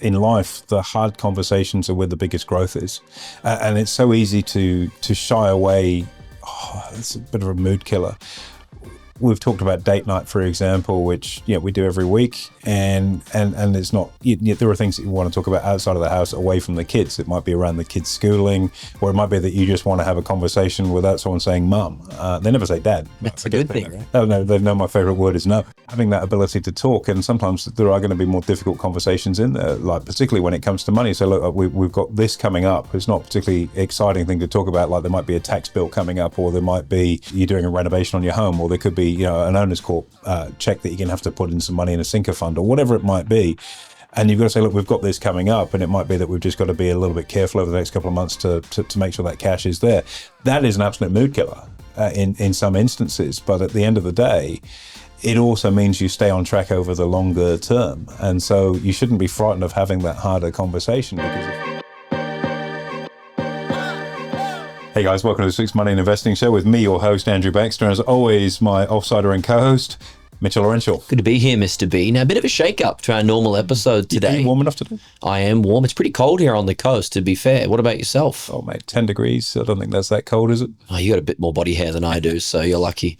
in life, the hard conversations are where the biggest growth is. And it's so easy to shy away. Oh, it's a bit of a mood killer. We've talked about date night, for example, which we do every week, and it's not. There are things that you want to talk about outside of the house, away from the kids. It might be around the kids' schooling, or it might be that you just want to have a conversation without someone saying "mum." They never say "dad." That's a good thing, right? Oh no, they know my favorite word is no. Having that ability to talk, and sometimes there are going to be more difficult conversations in there, like particularly when it comes to money. So look, we've got this coming up. It's not a particularly exciting thing to talk about. Like there might be a tax bill coming up, or there might be you're doing a renovation on your home, or there could be an owner's corp check that you're going to have to put in some money in a sinker fund or whatever it might be. And you've got to say, look, we've got this coming up, and it might be that we've just got to be a little bit careful over the next couple of months to make sure that cash is there. That is an absolute mood killer in some instances. But at the end of the day, it also means you stay on track over the longer term. And so you shouldn't be frightened of having that harder conversation because Hey guys, welcome to this week's Money and Investing Show with me, your host, Andrew Baxter, and as always, my offsider and co-host, Mitchell Olarenshaw. Good to be here, Mr. B. Now, a bit of a shake-up to our normal episode today. Are you warm enough today? I am warm. It's pretty cold here on the coast, to be fair. What about yourself? Oh, mate, 10 degrees. I don't think that's that cold, is it? Oh, you got a bit more body hair than I do, so you're lucky.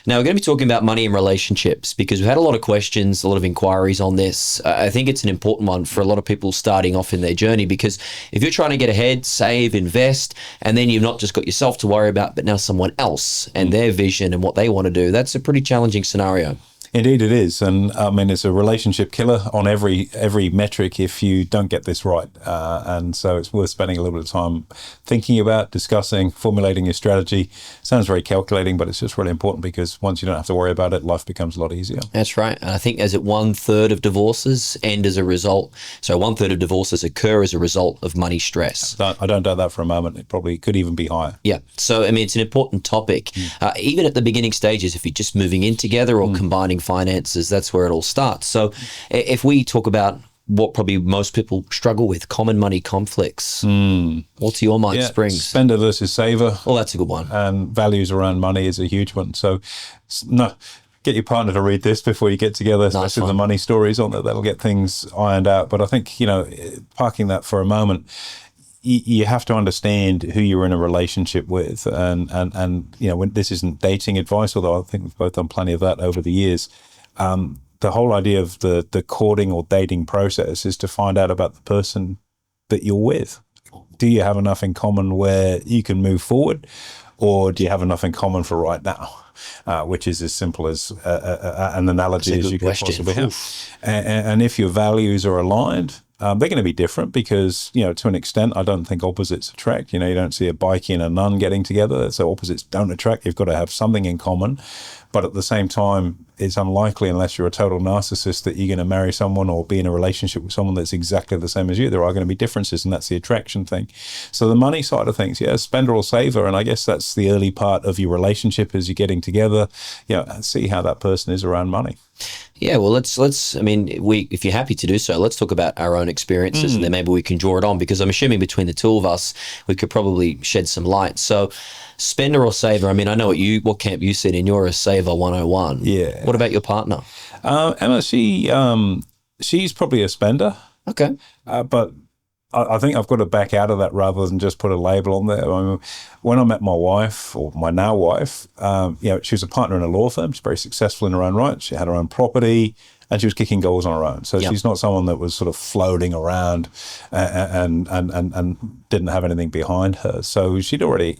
Now, we're going to be talking about money and relationships because we've had a lot of questions, a lot of inquiries on this. I think it's an important one for a lot of people starting off in their journey because if you're trying to get ahead, save, invest, and then you've not just got yourself to worry about, but now someone else and their vision and what they want to do, that's a pretty challenging scenario. Indeed it is. And I mean, it's a relationship killer on every metric if you don't get this right. And so it's worth spending a little bit of time thinking about, discussing, formulating your strategy. Sounds very calculating, but it's just really important because once you don't have to worry about it, life becomes a lot easier. That's right. And I think as it 1/3 of divorces end as a result. So 1/3 of divorces occur as a result of money stress. I don't doubt that for a moment. It probably could even be higher. Yeah. So, I mean, it's an important topic. Even at the beginning stages, if you're just moving in together or combining finances, that's where it all starts. So if we talk about what probably most people struggle with, common money conflicts, what's your mind springs? Spender versus saver. Oh, that's a good one. And values around money is a huge one. So get your partner to read this before you get together, especially the money stories on there. That'll get things ironed out. But I think, parking that for a moment, you have to understand who you're in a relationship with, and when this isn't dating advice, although I think we've both done plenty of that over the years. The whole idea of the courting or dating process is to find out about the person that you're with. Do you have enough in common where you can move forward, or do you have enough in common for right now? Which is as simple as an analogy as you could possibly have. And if your values are aligned, they're going to be different because, to an extent, I don't think opposites attract. You don't see a bikie and a nun getting together, so opposites don't attract. You've got to have something in common. But at the same time, it's unlikely, unless you're a total narcissist, that you're going to marry someone or be in a relationship with someone that's exactly the same as you. There are going to be differences, and that's the attraction thing. So the money side of things, spender or saver, and I guess that's the early part of your relationship as you're getting together. See how that person is around money. Yeah, well, let's. I mean, if you're happy to do so, let's talk about our own experiences, and then maybe we can draw it on because I'm assuming between the two of us, we could probably shed some light. So, spender or saver? I mean, I know what camp you sit in. You're a saver 101. Yeah. What about your partner? Emma, she's probably a spender. Okay. But I think I've got to back out of that rather than just put a label on there. I mean, when I met my wife, or my now wife, she was a partner in a law firm. She's very successful in her own right. She had her own property, and she was kicking goals on her own. So she's not someone that was sort of floating around and didn't have anything behind her. So she'd already,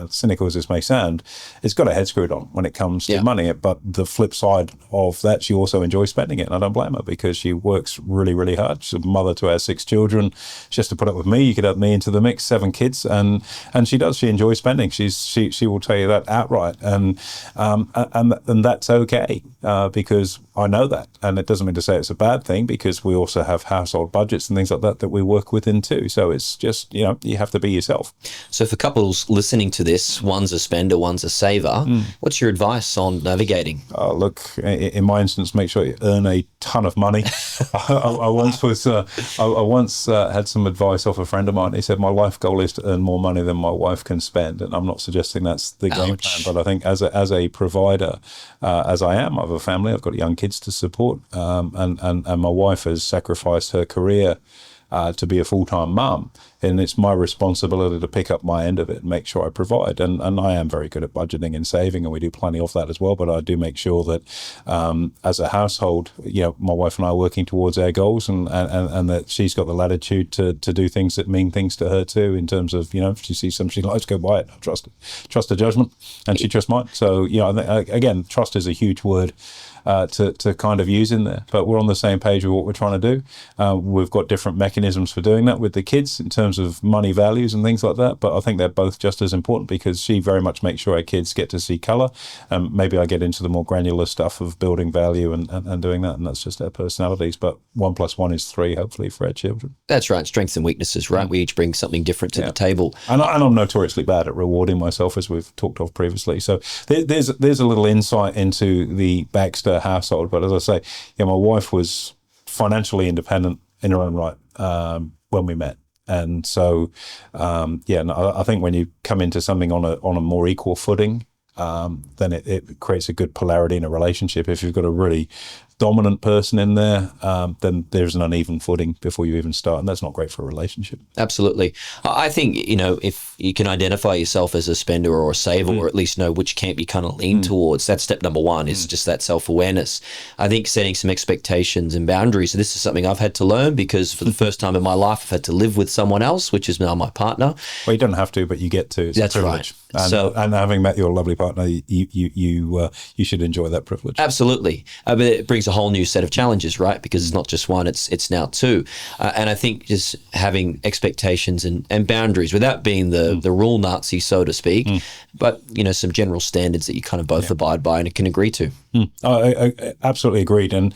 cynical as this may sound, it's got her head screwed on when it comes to money. But the flip side of that, she also enjoys spending it. And I don't blame her because she works really, really hard. She's a mother to our 6 children. She has to put up with me. You could add me into the mix, 7 kids. And she does. She enjoys spending. She will tell you that outright. And that's okay because I know that. And it doesn't mean to say it's a bad thing because we also have household budgets and things like that we work within too. So it's just, you have to be yourself. So for couples listening to this, one's a spender, one's a saver. What's your advice on navigating? Look, in my instance, make sure you earn a ton of money. I once had some advice off a friend of mine. He said, my life goal is to earn more money than my wife can spend. And I'm not suggesting that's the game plan, but I think as a provider, as I am, I have a family, I've got young kids to support, and my wife has sacrificed her career to be a full-time mum, and it's my responsibility to pick up my end of it and make sure I provide. And I am very good at budgeting and saving, and we do plenty of that as well. But I do make sure that as a household, my wife and I are working towards our goals, and that she's got the latitude to do things that mean things to her too. In terms of if she sees something she likes, go buy it. I trust her judgment, and she trusts mine. So I think, again, trust is a huge word to kind of use in there, but we're on the same page with what we're trying to do. We've got different mechanisms for doing that with the kids in terms of money values and things like that, but I think they're both just as important, because she very much makes sure our kids get to see colour, and maybe I get into the more granular stuff of building value and doing that, and that's just our personalities. But 1 + 1 is 3, hopefully, for our children. That's right. Strengths and weaknesses, right? We each bring something different to the table. And I'm notoriously bad at rewarding myself, as we've talked of previously. So there's a little insight into the Baxter household. But as I say, my wife was financially independent in her own right when we met. And so, I think when you come into something on a more equal footing, then it creates a good polarity in a relationship. If you've got a really dominant person in there, then there's an uneven footing before you even start, and that's not great for a relationship. Absolutely. I think, if you can identify yourself as a spender or a saver, or at least know which camp you kind of lean towards, that's step number one, is just that self-awareness. I think setting some expectations and boundaries. This is something I've had to learn, because for the first time in my life, I've had to live with someone else, which is now my partner. Well, you don't have to, but you get to. It's that's a privilege. Right. And having met your lovely partner, you should enjoy that privilege. Absolutely. But it brings a whole new set of challenges, right? Because it's not just one, it's now two. And I think just having expectations and boundaries without being the rule Nazi, so to speak, but some general standards that you kind of both abide by and can agree to. I absolutely agreed. And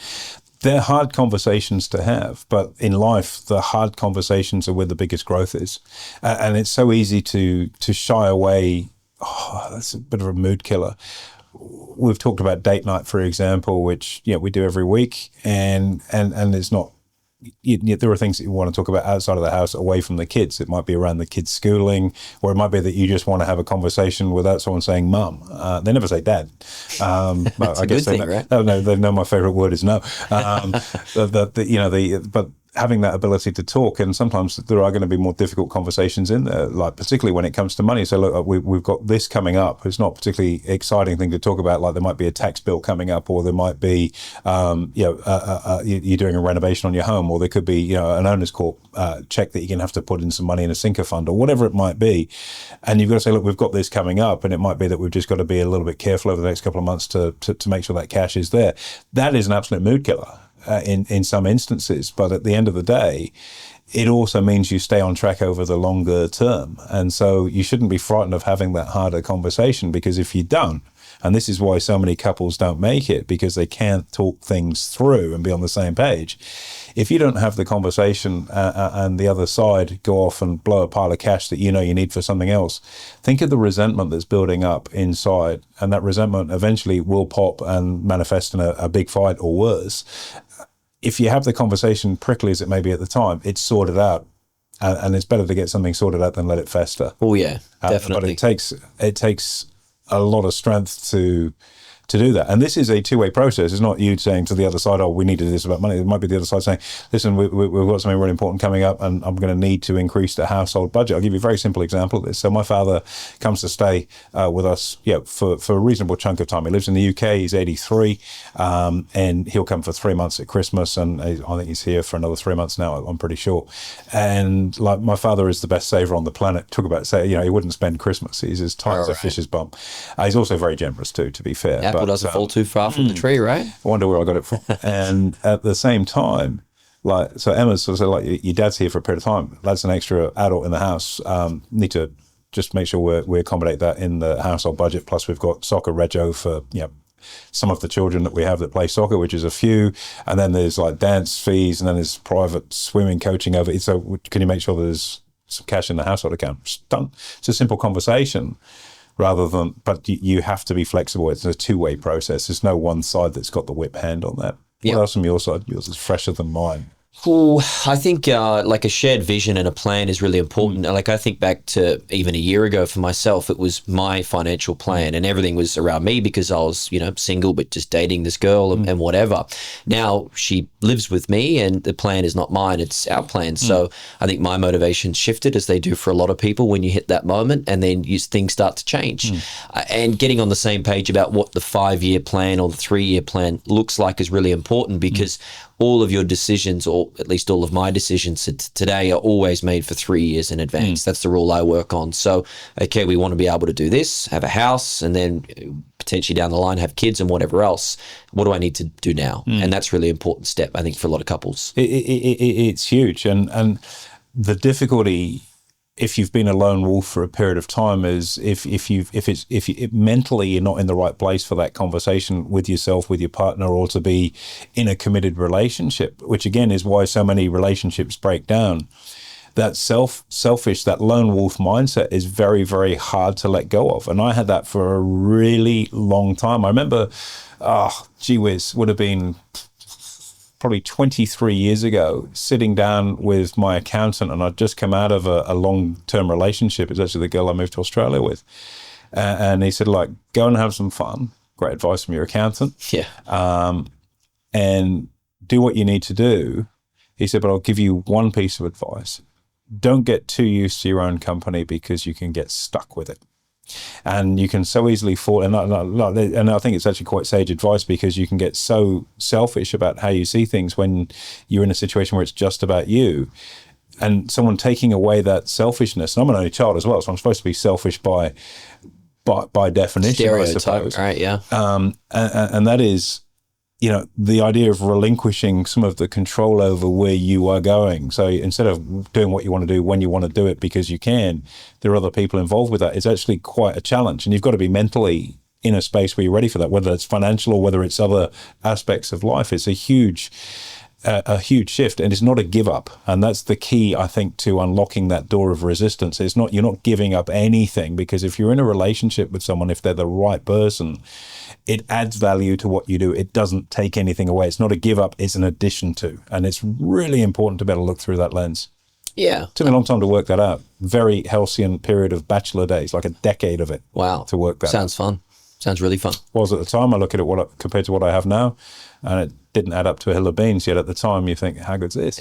they're hard conversations to have, but in life, the hard conversations are where the biggest growth is. And it's so easy to shy away. Oh, that's a bit of a mood killer. We've talked about date night, for example, which we do every week, and it's not. There are things that you want to talk about outside of the house, away from the kids. It might be around the kids' schooling, or it might be that you just want to have a conversation without someone saying "mum." They never say "dad." That's a good thing, right? No, they know my favourite word is no. But having that ability to talk, and sometimes there are going to be more difficult conversations in there, like particularly when it comes to money. So look, we've got this coming up. It's not a particularly exciting thing to talk about. Like there might be a tax bill coming up, or there might be, you're doing a renovation on your home, or there could be, an owner's corp check that you're going to have to put in some money in a sinker fund, or whatever it might be. And you've got to say, look, we've got this coming up, and it might be that we've just got to be a little bit careful over the next couple of months to make sure that cash is there. That is an absolute mood killer. In some instances, but at the end of the day, it also means you stay on track over the longer term. And so you shouldn't be frightened of having that harder conversation, because if you don't, and this is why so many couples don't make it, because they can't talk things through and be on the same page. If you don't have the conversation and the other side go off and blow a pile of cash that you need for something else, think of the resentment that's building up inside, and that resentment eventually will pop and manifest in a big fight or worse. If you have the conversation, prickly as it may be at the time, it's sorted out. And it's better to get something sorted out than let it fester. Oh yeah, definitely. But it takes a lot of strength to do that. And this is a two-way process. It's not you saying to the other side, oh, we need to do this about money. It might be the other side saying, listen, we've got something really important coming up, and I'm going to need to increase the household budget. I'll give you a very simple example of this. So my father comes to stay with us for a reasonable chunk of time. He lives in the UK. He's 83, and he'll come for 3 months at Christmas, and I think he's here for another 3 months now, I'm pretty sure. And like, my father is the best saver on the planet. Talk about he wouldn't spend Christmas. He's as tight as a fish's bum. He's also very generous too, to be fair. Apple doesn't fall too far from the tree, right? I wonder where I got it from. And at the same time, so Emma's sort of like, your dad's here for a period of time. That's an extra adult in the house. Need to just make sure we accommodate that in the household budget. Plus, we've got soccer rego for some of the children that we have that play soccer, which is a few, and then there's like dance fees, and then there's private swimming coaching over. So can you make sure there's some cash in the household account. It's done. It's a simple conversation rather than, but you have to be flexible. It's a two-way process. There's no one side that's got the whip hand on that. What else from your side? Yours is fresher than mine. Well, I think like a shared vision and a plan is really important. Like I think back to even a year ago for myself, it was my financial plan and everything was around me because I was, single, but just dating this girl and whatever. Now she lives with me and the plan is not mine, it's our plan. So I think my motivation shifted as they do for a lot of people when you hit that moment and then things start to change. And getting on the same page about what the 5-year plan or the 3-year plan looks like is really important because all of your decisions, or at least all of my decisions today, are always made for 3 years in advance. That's the rule I work on. So, okay, we want to be able to do this, have a house, and then potentially down the line have kids and whatever else. What do I need to do now? And that's really important step, I think, for a lot of couples. It's huge. And the difficulty, if you've been a lone wolf for a period of time, is if mentally you're not in the right place for that conversation with yourself, with your partner, or to be in a committed relationship, which again is why so many relationships break down. That selfish, that lone wolf mindset is very, very hard to let go of. And I had that for a really long time. I remember, gee whiz, would have been probably 23 years ago, sitting down with my accountant, and I'd just come out of a long-term relationship. It's actually the girl I moved to Australia with. And he said, like, go and have some fun. Great advice from your accountant. Yeah. And do what you need to do. He said, but I'll give you one piece of advice. Don't get too used to your own company because you can get stuck with it. And you can so easily fall, and I think it's actually quite sage advice because you can get so selfish about how you see things when you're in a situation where it's just about you. And someone taking away that selfishness, and I'm an only child as well, so I'm supposed to be selfish by definition, stereotype, I suppose. Right, yeah. And that is, the idea of relinquishing some of the control over where you are going. So instead of doing what you want to do when you want to do it because you can, there are other people involved with that. It's actually quite a challenge. And you've got to be mentally in a space where you're ready for that, whether it's financial or whether it's other aspects of life. It's a huge shift, and it's not a give up. And that's the key, I think, to unlocking that door of resistance. You're not giving up anything, because if you're in a relationship with someone, if they're the right person, it adds value to what you do. It doesn't take anything away. It's not a give up, it's an addition to. And it's really important to be able to look through that lens. Yeah. It took me a long time to work that out. Very halcyon period of bachelor days, like a decade of it. Wow. To work that Sounds fun. Sounds really fun. Was at the time. I look at it compared to what I have now, and it didn't add up to a hill of beans. Yet at the time, you think, how good's this?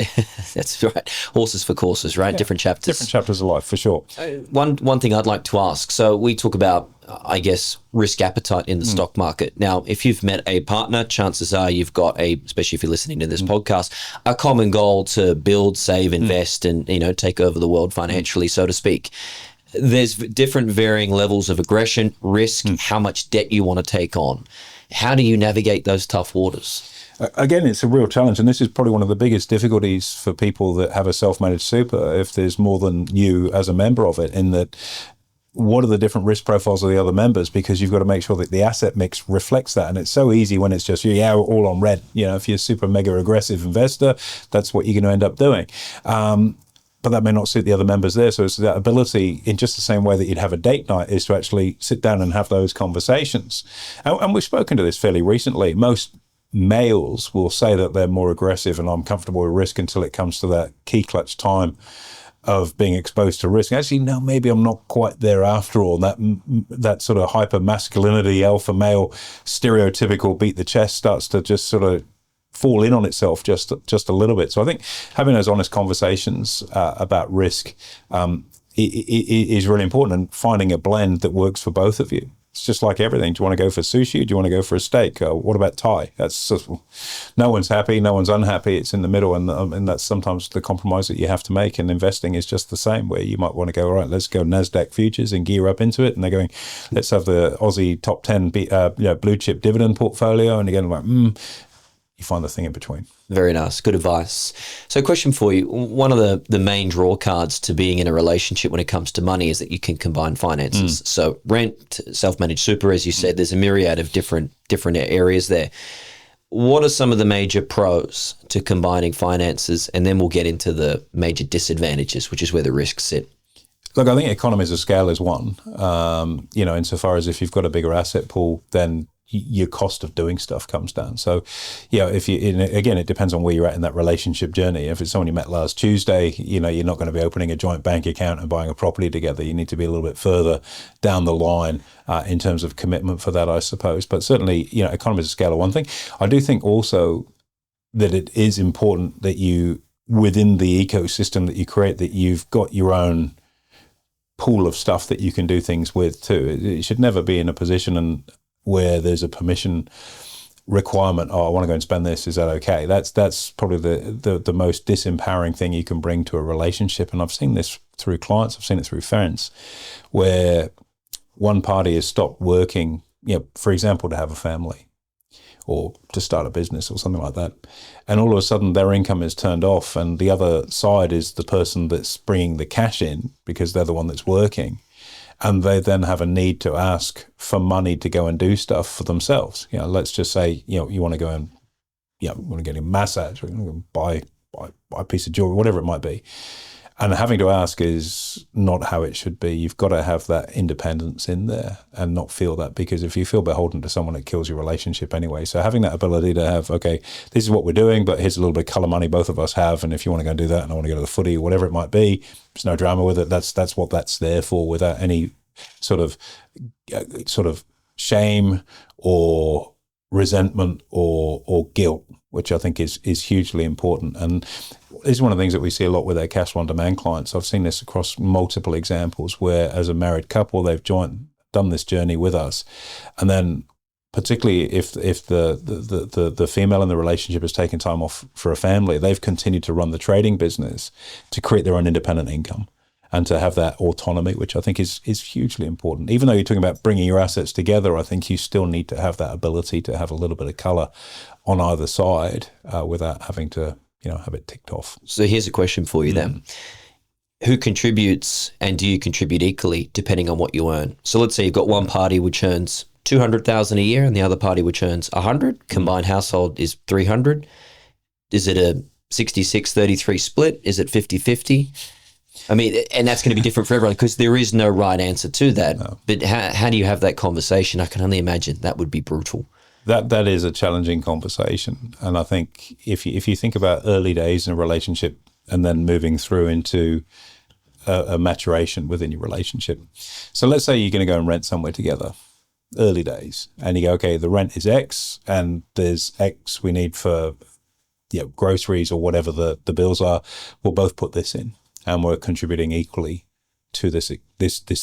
That's right. Horses for courses, right? Yeah. Different chapters. Different chapters of life, for sure. One thing I'd like to ask. So we talk about, I guess, risk appetite in the stock market. Now, if you've met a partner, chances are you've got especially if you're listening to this podcast, a common goal to build, save, invest, and take over the world financially, so to speak. There's different varying levels of aggression, risk, how much debt you want to take on. How do you navigate those tough waters? Again, it's a real challenge, and this is probably one of the biggest difficulties for people that have a self-managed super, if there's more than you as a member of it, in that what are the different risk profiles of the other members, because you've got to make sure that the asset mix reflects that. And it's so easy when it's just, we're all on red. If you're a super mega aggressive investor, that's what you're going to end up doing. But that may not suit the other members there. So it's that ability, in just the same way that you'd have a date night, is to actually sit down and have those conversations. And we've spoken to this fairly recently. Most males will say that they're more aggressive and I'm comfortable with risk until it comes to that key clutch time of being exposed to risk. Actually, no, maybe I'm not quite there after all. That sort of hyper masculinity, alpha male, stereotypical beat the chest starts to just sort of fall in on itself just a little bit. So I think having those honest conversations about risk is really important, and finding a blend that works for both of you. It's just like everything. Do you want to go for sushi? Do you want to go for a steak? What about Thai? That's just, no one's happy, no one's unhappy. It's in the middle, and that's sometimes the compromise that you have to make. And investing is just the same, where you might want to go, all right, let's go NASDAQ futures and gear up into it. And they're going, let's have the Aussie top 10 blue chip dividend portfolio. And again, like, you find the thing in between. Very nice. Good advice. So question for you. One of the main draw cards to being in a relationship when it comes to money is that you can combine finances. So rent, self-managed super, as you said, there's a myriad of different areas there. what are some of the major pros to combining finances? And then we'll get into the major disadvantages, which is where the risks sit. Look, I think economies of scale is one. Insofar as if you've got a bigger asset pool, then your cost of doing stuff comes down. So, again, it depends on where you're at in that relationship journey. If it's someone you met last Tuesday, you're not going to be opening a joint bank account and buying a property together. You need to be a little bit further down the line in terms of commitment for that, I suppose. But certainly, economies of scale are one thing. I do think also that it is important that you, within the ecosystem that you create, that you've got your own pool of stuff that you can do things with too. It should never be in a position where there's a permission requirement. Oh, I want to go and spend this. Is that okay? That's probably the most disempowering thing you can bring to a relationship. And I've seen this through clients. I've seen it through friends, where one party has stopped working, for example, to have a family or to start a business or something like that. And all of a sudden their income is turned off, and the other side is the person that's bringing the cash in because they're the one that's working. And they then have a need to ask for money to go and do stuff for themselves. Let's just say, you want to go and, want to get a massage, or you want to buy a piece of jewelry, whatever it might be. And having to ask is not how it should be. You've got to have that independence in there and not feel that, because if you feel beholden to someone, it kills your relationship anyway. So having that ability to have, okay, this is what we're doing, but here's a little bit of colour money both of us have. And if you want to go and do that, and I want to go to the footy or whatever it might be, there's no drama with it. That's what that's there for, without any sort of shame or resentment or guilt, which I think is hugely important. And this is one of the things that we see a lot with our cash on demand clients. I've seen this across multiple examples where, as a married couple, they've done this journey with us, and then particularly if the female in the relationship has taken time off for a family, they've continued to run the trading business to create their own independent income and to have that autonomy, which I think is hugely important. Even though you're talking about bringing your assets together, I think you still need to have that ability to have a little bit of colour on either side without having to have it ticked off. So here's a question for you then. Who contributes, and do you contribute equally depending on what you earn? So let's say you've got one party which earns $200,000 a year and the other party which earns $100,000. Combined household is $300,000. Is it a 66-33 split? Is it 50-50? I mean, and that's going to be different for everyone because there is no right answer to that. No. But how do you have that conversation? I can only imagine that would be brutal. That is a challenging conversation. And I think if you think about early days in a relationship and then moving through into a maturation within your relationship. So let's say you're going to go and rent somewhere together, early days, and you go, okay, the rent is X and there's X we need for groceries or whatever the bills are. We'll both put this in and we're contributing equally to this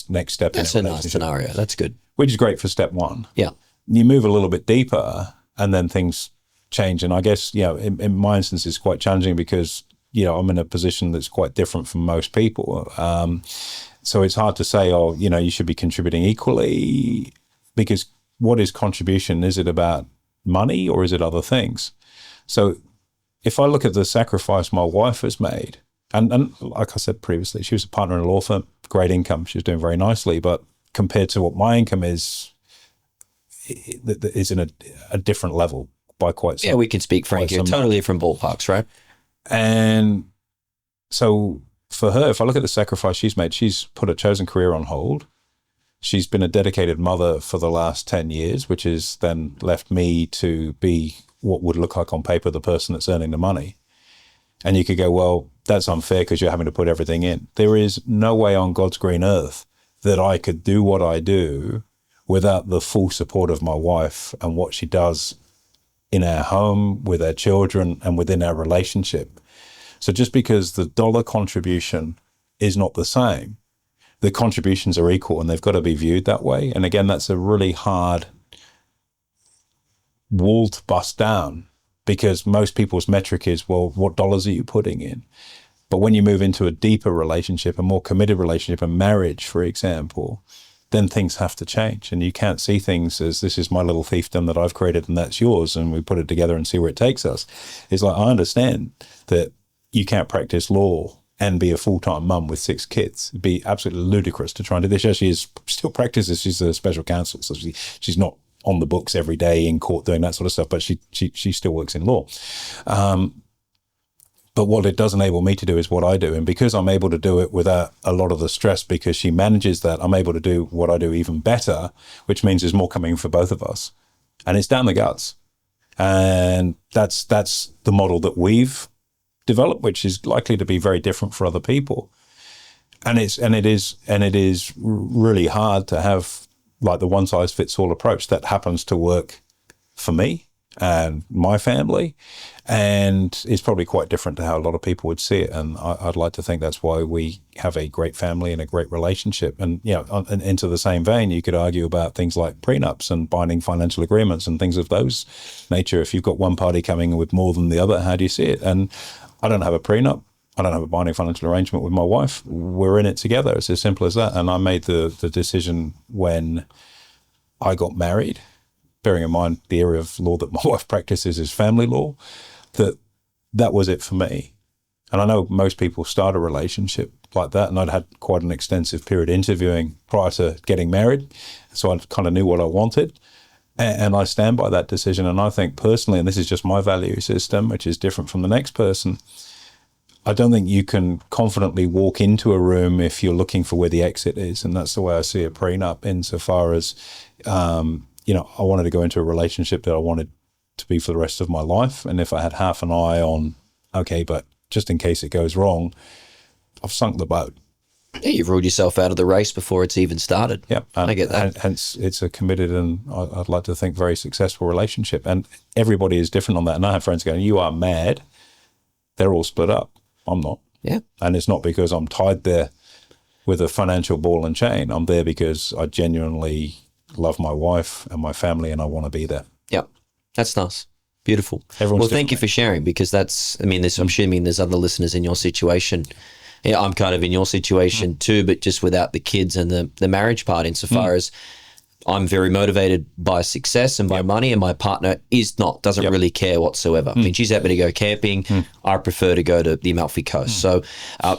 next step. That's a nice scenario. That's good. Which is great for step one. Yeah. You move a little bit deeper and then things change. And I guess, in my instance, it's quite challenging because, I'm in a position that's quite different from most people. So it's hard to say, you should be contributing equally, because what is contribution? Is it about money or is it other things? So if I look at the sacrifice my wife has made, and like I said previously, she was a partner in a law firm, great income. She was doing very nicely, but compared to what my income is in a different level by quite some. Yeah, we can speak frank here. Totally different ballparks, right? And so for her, if I look at the sacrifice she's made, she's put a chosen career on hold. She's been a dedicated mother for the last 10 years, which has then left me to be what would look like on paper the person that's earning the money. And you could go, well, that's unfair because you're having to put everything in. There is no way on God's green earth that I could do what I do without the full support of my wife and what she does in our home, with our children, and within our relationship. So just because the dollar contribution is not the same, the contributions are equal and they've got to be viewed that way. And again, that's a really hard wall to bust down, because most people's metric is, well, what dollars are you putting in? But when you move into a deeper relationship, a more committed relationship, a marriage, for example, then things have to change. And you can't see things as, this is my little fiefdom that I've created and that's yours, and we put it together and see where it takes us. It's like, I understand that you can't practice law and be a full-time mum with 6 kids. It'd be absolutely ludicrous to try and do this. She still practices. She's a special counsel, so she's not on the books every day in court doing that sort of stuff, but she still works in law. But what it does enable me to do is what I do. And because I'm able to do it without a lot of the stress, because she manages that, I'm able to do what I do even better, which means there's more coming for both of us. And it's down the guts. And that's the model that we've developed, which is likely to be very different for other people. And it is really hard to have like the one size fits all approach that happens to work for me and my family, and it's probably quite different to how a lot of people would see it. And I'd like to think that's why we have a great family and a great relationship. And and into the same vein, you could argue about things like prenups and binding financial agreements and things of those nature. If you've got one party coming with more than the other, how do you see it? And I don't have a prenup. I don't have a binding financial arrangement with my wife. We're in it together. It's as simple as that. And I made the decision when I got married, bearing in mind the area of law that my wife practices is family law, that was it for me. And I know most people start a relationship like that, and I'd had quite an extensive period interviewing prior to getting married, so I kind of knew what I wanted. And I stand by that decision. And I think personally, and this is just my value system, which is different from the next person, I don't think you can confidently walk into a room if you're looking for where the exit is. And that's the way I see a prenup, insofar as, I wanted to go into a relationship that I wanted to be for the rest of my life. And if I had half an eye on, okay, but just in case it goes wrong, I've sunk the boat. Yeah, you've ruled yourself out of the race before it's even started. Yep. I get that. And hence, it's a committed and I'd like to think very successful relationship. And everybody is different on that. And I have friends going, you are mad. They're all split up. I'm not. Yeah. And it's not because I'm tied there with a financial ball and chain. I'm there because I genuinely love my wife and my family, and I want to be there. Yep. That's nice. Beautiful. Everyone's thank you for sharing, because I'm assuming there's other listeners in your situation. Yeah, I'm kind of in your situation too, but just without the kids and the marriage part, insofar as I'm very motivated by success and by money, and my partner doesn't really care whatsoever. I mean, she's happy to go camping. I prefer to go to the Amalfi Coast. So,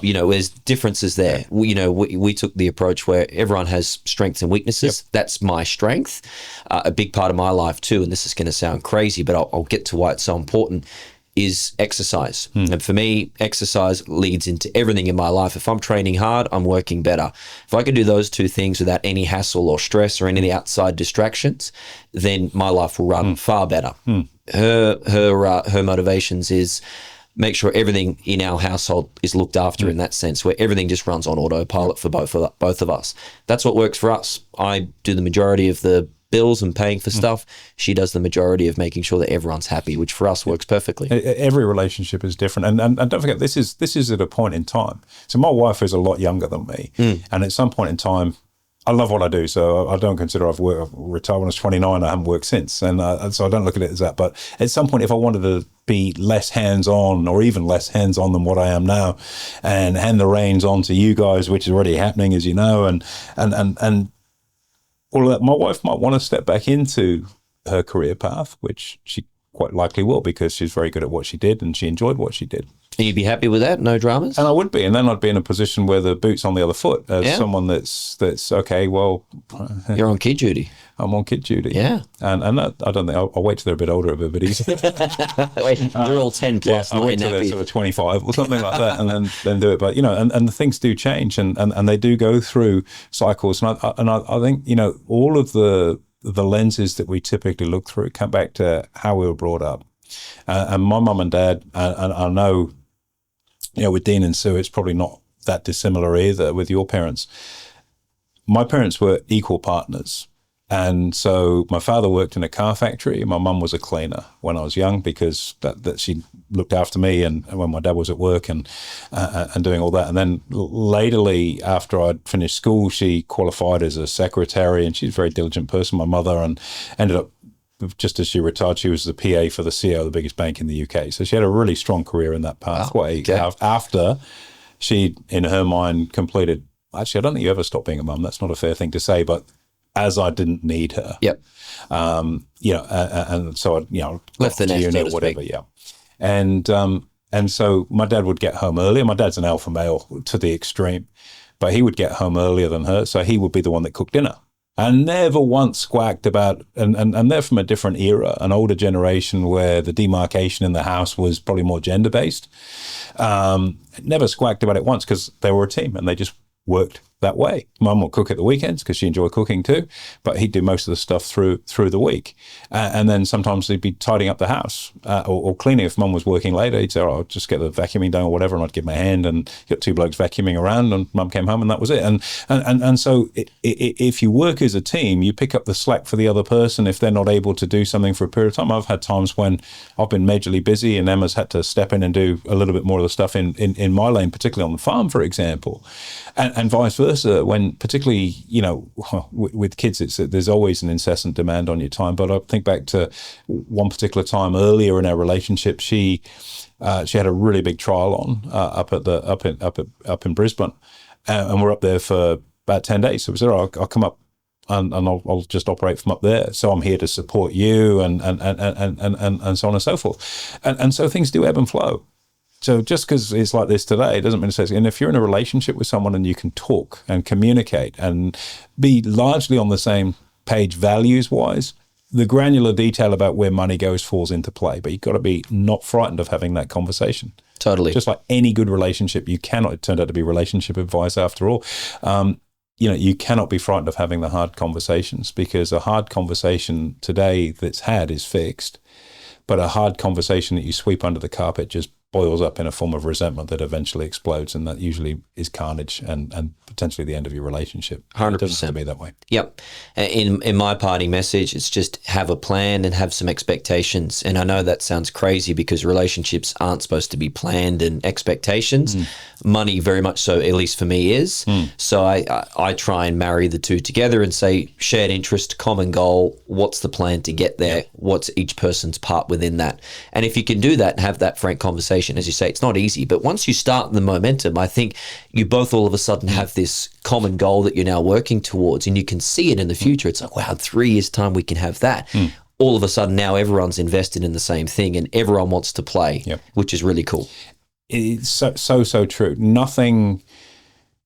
there's differences there. We took the approach where everyone has strengths and weaknesses. That's my strength. A big part of my life too, and this is going to sound crazy, but I'll get to why it's so important, is exercise. And for me, exercise leads into everything in my life. If I'm training hard, I'm working better. If I can do those two things without any hassle or stress or any of the outside distractions, then my life will run far better. Her motivations is make sure everything in our household is looked after in that sense, where everything just runs on autopilot for both of us. That's what works for us. I do the majority of the bills and paying for stuff. She does the majority of making sure that everyone's happy, which for us works perfectly. Every relationship is different, and don't forget, this is at a point in time. So my wife is a lot younger than me, and at some point in time, I love what I do, so I don't consider I've retired when I was 29. I haven't worked since, and so I don't look at it as that. But at some point, if I wanted to be less hands-on, or even less hands-on than what I am now, and hand the reins on to you guys, which is already happening, as you know, and all of that, my wife might want to step back into her career path, which she quite likely will, because she's very good at what she did and she enjoyed what she did. And you'd be happy with that? No dramas? And I would be. And then I'd be in a position where the boot's on the other foot as someone that's okay, well... You're on kid duty. I'm on kid duty. Yeah. And that, I don't think... I'll wait till they're a bit older, a bit easier. Wait, they're all 10 plus. I'll wait till they're sort of 25 or something like that, and then do it. But, and the things do change, and they do go through cycles. And I think, all of the lenses that we typically look through come back to how we were brought up. And my mum and dad, and I know, with Dean and Sue, it's probably not that dissimilar either with your parents. My parents were equal partners. And so my father worked in a car factory. My mum was a cleaner when I was young, because that she looked after me, and when my dad was at work and doing all that. And then laterly, after I'd finished school, she qualified as a secretary, and she's a very diligent person, my mother, and ended up, just as she retired, she was the PA for the CEO of the biggest bank in the UK. So she had a really strong career in that pathway. After she, in her mind, completed... Actually, I don't think you ever stopped being a mum. That's not a fair thing to say, but as I didn't need her. Yep. And so I, left the nest, or whatever. Yeah. And so my dad would get home earlier. My dad's an alpha male to the extreme, but he would get home earlier than her. So he would be the one that cooked dinner. and never once squawked about, and they're from a different era, an older generation where the demarcation in the house was probably more gender-based. Never squawked about it once because they were a team and they just worked that way. Mum will cook at the weekends because she enjoyed cooking too, but he'd do most of the stuff through the week. And then sometimes he'd be tidying up the house or cleaning. If Mum was working later, he'd say, I'll just get the vacuuming done or whatever, and I'd give my hand and got two blokes vacuuming around, and Mum came home and that was it. And so if you work as a team, you pick up the slack for the other person if they're not able to do something for a period of time. I've had times when I've been majorly busy and Emma's had to step in and do a little bit more of the stuff in my lane, particularly on the farm, for example, and vice versa. When particularly, with kids, there's always an incessant demand on your time. But I think back to one particular time earlier in our relationship, she had a really big trial on up in Brisbane, and we're up there for about 10 days. So we said, I'll come up and I'll just operate from up there. So I'm here to support you and so on and so forth. And so things do ebb and flow. So just because it's like this today doesn't mean to say. And if you're in a relationship with someone and you can talk and communicate and be largely on the same page values-wise, the granular detail about where money goes falls into play. But you've got to be not frightened of having that conversation. Totally. Just like any good relationship, you cannot. It turned out to be relationship advice after all. You cannot be frightened of having the hard conversations, because a hard conversation today that's had is fixed, but a hard conversation that you sweep under the carpet just boils up in a form of resentment that eventually explodes, and that usually is carnage and potentially the end of your relationship. 100%. It doesn't have to be that way. Yep. In my parting message, it's just have a plan and have some expectations. And I know that sounds crazy because relationships aren't supposed to be planned and expectations. Money very much so, at least for me, is. So I try and marry the two together and say shared interest, common goal, what's the plan to get there? What's each person's part within that? And if you can do that and have that frank conversation, as you say, it's not easy, but once you start the momentum, I think you both all of a sudden have this common goal that you're now working towards, and you can see it in the future. It's like, wow, in 3 years' time we can have that. All of a sudden now everyone's invested in the same thing and everyone wants to play, which is really cool. It's so true.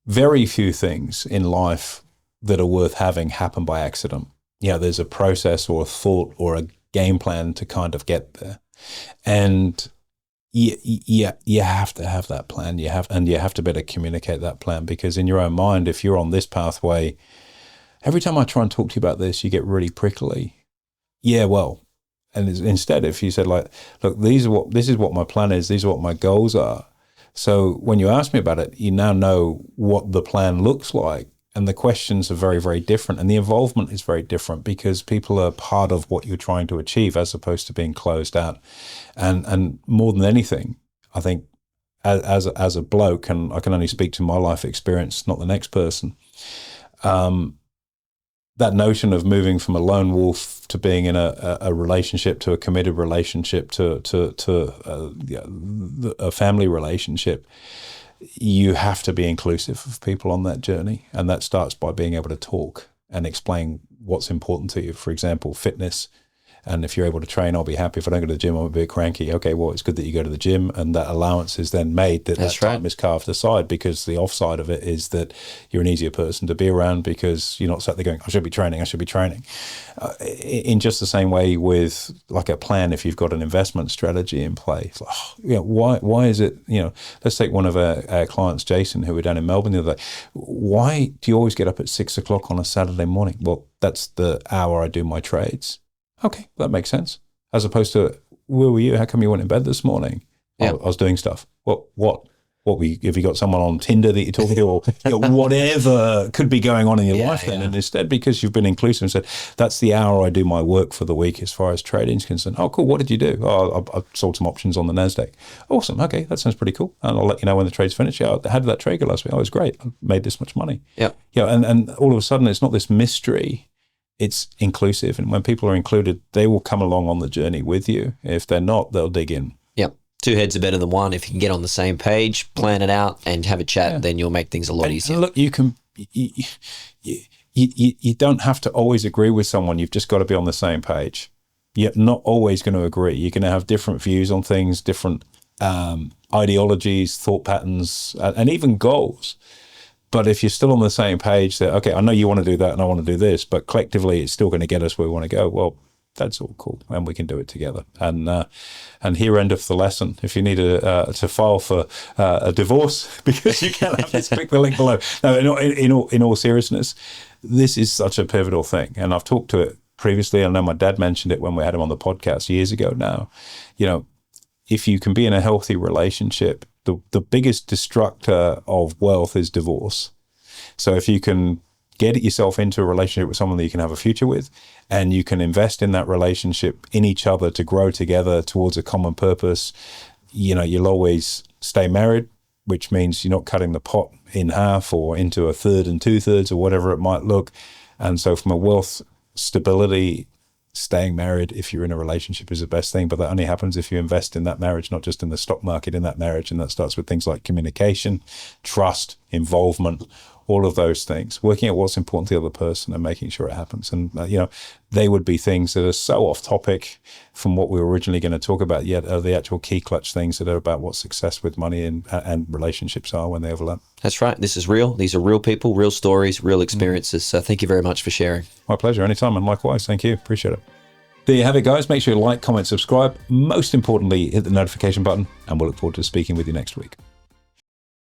Very few things in life that are worth having happen by accident. There's a process or a thought or a game plan to kind of get there. And you have to have that plan. You have to better communicate that plan, because in your own mind, if you're on this pathway, every time I try and talk to you about this, you get really prickly. And instead, if you said like, look, this is what my plan is, these are what my goals are. So when you ask me about it, you now know what the plan looks like. And the questions are very, very different. And the involvement is very different, because people are part of what you're trying to achieve as opposed to being closed out. And more than anything, I think as a bloke, and I can only speak to my life experience, not the next person, that notion of moving from a lone wolf to being in a relationship, to a committed relationship, to a family relationship, you have to be inclusive of people on that journey. And that starts by being able to talk and explain what's important to you. For example, fitness. And if you're able to train, I'll be happy. If I don't go to the gym, I'm a bit cranky. Okay, well, it's good that you go to the gym, and that allowance is then made, that time is carved aside, because the offside of it is that you're an easier person to be around, because you're not sat there going, I should be training. In just the same way with like a plan, if you've got an investment strategy in place, why is it, let's take one of our clients, Jason, who were down in Melbourne the other day. Why do you always get up at 6 o'clock on a Saturday morning? Well, that's the hour I do my trades. Okay, that makes sense. As opposed to, where were you? How come you went in bed this morning? I was doing stuff. What were you, have you got someone on Tinder that you're talking to, or whatever could be going on in your life then? And instead, because you've been inclusive and said, that's the hour I do my work for the week as far as trading is concerned. Oh, cool. What did you do? Oh, I sold some options on the NASDAQ. Awesome. Okay, that sounds pretty cool. And I'll let you know when the trade's finished. How did that trade go last week? Oh, it was great. I made this much money. And all of a sudden, it's not this mystery. It's inclusive, and when people are included, they will come along on the journey with you. If they're not, they'll dig in. Yep. Two heads are better than one. If you can get on the same page, plan it out, and have a chat, then you'll make things a lot easier. Look, you don't have to always agree with someone. You've just got to be on the same page. You're not always going to agree. You're going to have different views on things, different ideologies, thought patterns, and even goals. But if you're still on the same page that, okay, I know you want to do that and I want to do this, but collectively it's still going to get us where we want to go, well, that's all cool, and we can do it together. And here endeth the lesson. If you need to file for a divorce because you can't have this, click the link below. No, in all seriousness, this is such a pivotal thing, and I've talked to it previously. I know my dad mentioned it when we had him on the podcast years ago now. You know, if you can be in a healthy relationship, the biggest destructor of wealth is divorce. So if you can get yourself into a relationship with someone that you can have a future with, and you can invest in that relationship, in each other, to grow together towards a common purpose, you know, you'll always stay married, which means you're not cutting the pot in half or into a third and 2/3 or whatever it might look. And so from a wealth stability, staying married if you're in a relationship is the best thing, but that only happens if you invest in that marriage, not just in the stock market, in that marriage. And that starts with things like communication, trust, involvement, all of those things, working out what's important to the other person and making sure it happens. And, you know, they would be things that are so off topic from what we were originally going to talk about, yet are the actual key clutch things that are about what success with money and relationships are when they overlap. That's right. This is real. These are real people, real stories, real experiences. So thank you very much for sharing. My pleasure. Anytime. And likewise. Thank you. Appreciate it. There you have it, guys. Make sure you like, comment, subscribe. Most importantly, hit the notification button, and we'll look forward to speaking with you next week.